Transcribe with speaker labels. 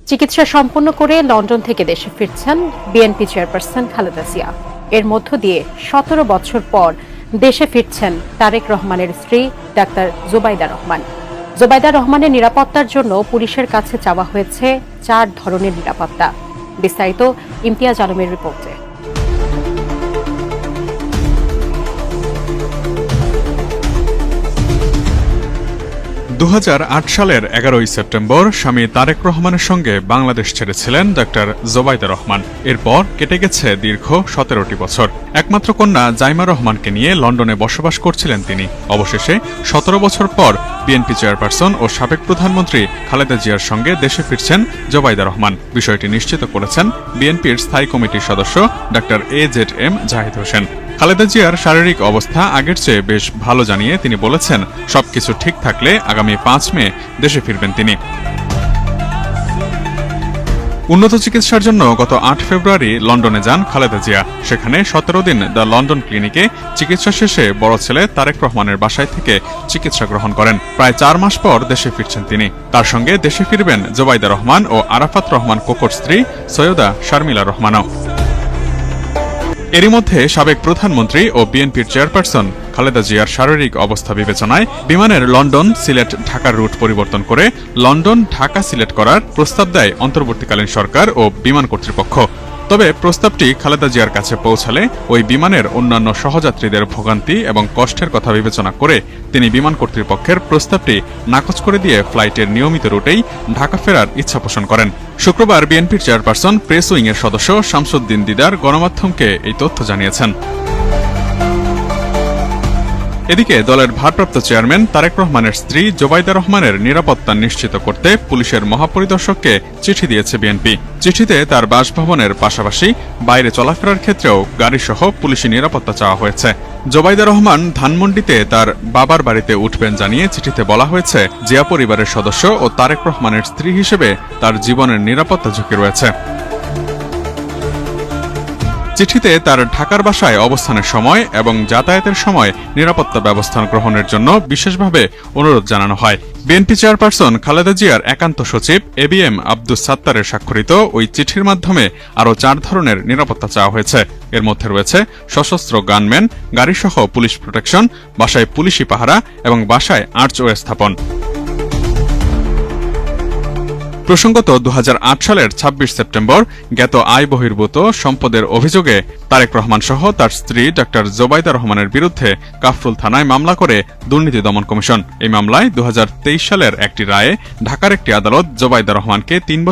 Speaker 1: চিকিৎসা সম্পন্ন করে লন্ডন থেকে দেশে ফিরছেন বিএনপি চেয়ারপারসন খালেদা জিয়া। এর মধ্য দিয়ে ১৭ বছর পর দেশে ফিরছেন তারেক রহমানের স্ত্রী ডাক্তার জোবাইদা রহমান। জোবাইদা রহমানের নিরাপত্তার জন্য পুলিশের কাছে চাওয়া হয়েছে ৪ ধরনের নিরাপত্তা। বিস্তারিত ইমতিয়াজ আলমের রিপোর্টে।
Speaker 2: ২০০৮ সালের ১১ই সেপ্টেম্বর স্বামী তারেক রহমানের সঙ্গে বাংলাদেশ ছেড়েছিলেন ডাক্তার জোবাইদা রহমান। এরপর কেটে গেছে দীর্ঘ ১৭টি বছর। একমাত্র কন্যা জাইমা রহমানকে নিয়ে লন্ডনে বসবাস করছিলেন তিনি। অবশেষে ১৭ বছর পর বিএনপি চেয়ারপারসন ও সাবেক প্রধানমন্ত্রী খালেদা জিয়ার সঙ্গে দেশে ফিরছেন জোবাইদা রহমান। বিষয়টি নিশ্চিত করেছেন বিএনপির স্থায়ী কমিটির সদস্য ডাক্তার এজেডএম জাহিদ হোসেন। খালেদা জিয়ার শারীরিক অবস্থা আগের চেয়ে বেশ ভালো জানিয়ে তিনি বলেছেন, সবকিছু ঠিক থাকলে আগামী ৫ মে দেশে ফিরবেন তিনি। উন্নত চিকিৎসার জন্য গত ৮ ফেব্রুয়ারি লন্ডনে যান খালেদা জিয়া। সেখানে ১৭ দিন দ্য লন্ডন ক্লিনিকে চিকিৎসা শেষে বড় ছেলে তারেক রহমানের বাসায় থেকে চিকিৎসা গ্রহণ করেন। প্রায় ৪ মাস পর দেশে ফিরছেন তিনি। তার সঙ্গে দেশে ফিরবেন জোবাইদা রহমান ও আরাফাত রহমান কোকোর স্ত্রী সৈয়দা শারমিলা রহমানও। এরই মধ্যে সাবেক প্রধানমন্ত্রী ও বিএনপির চেয়ারপারসন খালেদা জিয়ার শারীরিক অবস্থা বিবেচনায় বিমানের লন্ডন সিলেট ঢাকার রুট পরিবর্তন করে লন্ডন ঢাকা সিলেট করার প্রস্তাব দেয় অন্তর্বর্তীকালীন সরকার ও বিমান কর্তৃপক্ষ। তবে প্রস্তাবটি খালেদা জিয়ার কাছে পৌঁছালে ওই বিমানের অন্যান্য সহযাত্রীদের ভোগান্তি এবং কষ্টের কথা বিবেচনা করে তিনি বিমান কর্তৃপক্ষের প্রস্তাবটি নাকচ করে দিয়ে ফ্লাইটের নিয়মিত রুটেই ঢাকা ফেরার ইচ্ছা পোষণ করেন। শুক্রবার বিএনপির চেয়ারপারসন প্রেস উইংয়ের সদস্য শামসুদ্দিন দিদার গণমাধ্যমকে এই তথ্য জানিয়েছেন। এদিকে দলের ভারপ্রাপ্ত চেয়ারম্যান তারেক রহমানের স্ত্রী জোবাইদা রহমানের নিরাপত্তা নিশ্চিত করতে পুলিশের মহাপরিদর্শককে চিঠি দিয়েছে বিএনপি। চিঠিতে তার বাসভবনের পাশাপাশি বাইরে চলাফেরার ক্ষেত্রেও গাড়িসহ পুলিশি নিরাপত্তা চাওয়া হয়েছে। জোবাইদা রহমান ধানমন্ডিতে তার বাবার বাড়িতে উঠবেন জানিয়ে চিঠিতে বলা হয়েছে, জিয়া পরিবারের সদস্য ও তারেক রহমানের স্ত্রী হিসেবে তার জীবনের নিরাপত্তা ঝুঁকি রয়েছে। চিঠিতে তার ঢাকার বাসায় অবস্থানের সময় এবং যাতায়াতের সময় নিরাপত্তা ব্যবস্থা গ্রহণের জন্য বিশেষভাবে অনুরোধ জানানো হয়। বিএনপি চেয়ারপারসন খালেদা জিয়ার একান্ত সচিব এবিএম আব্দুস সাত্তারের স্বাক্ষরিত ওই চিঠির মাধ্যমে আরও ৪ ধরনের নিরাপত্তা চাওয়া হয়েছে। এর মধ্যে রয়েছে সশস্ত্র গানম্যান, গাড়িসহ পুলিশ প্রোটেকশন, বাসায় পুলিশি পাহারা এবং বাসায় আর্চওয়ে স্থাপন। প্রসঙ্গত ২০০৮ সালের ২৬ সেপ্টেম্বর জ্ঞাত আয় বহির্ভূত সম্পদের অভিযোগে তারেক রহমান সহ তার স্ত্রী ডাক্তার জোবাইদা রহমানের বিরুদ্ধে কাফরুল থানায় মামলা করে দুর্নীতি দমন কমিশন। এই মামলায় ২০২৩ সালের একটি রায়ে ঢাকার একটি আদালত জোবাইদা রহমানকে ৩ বছর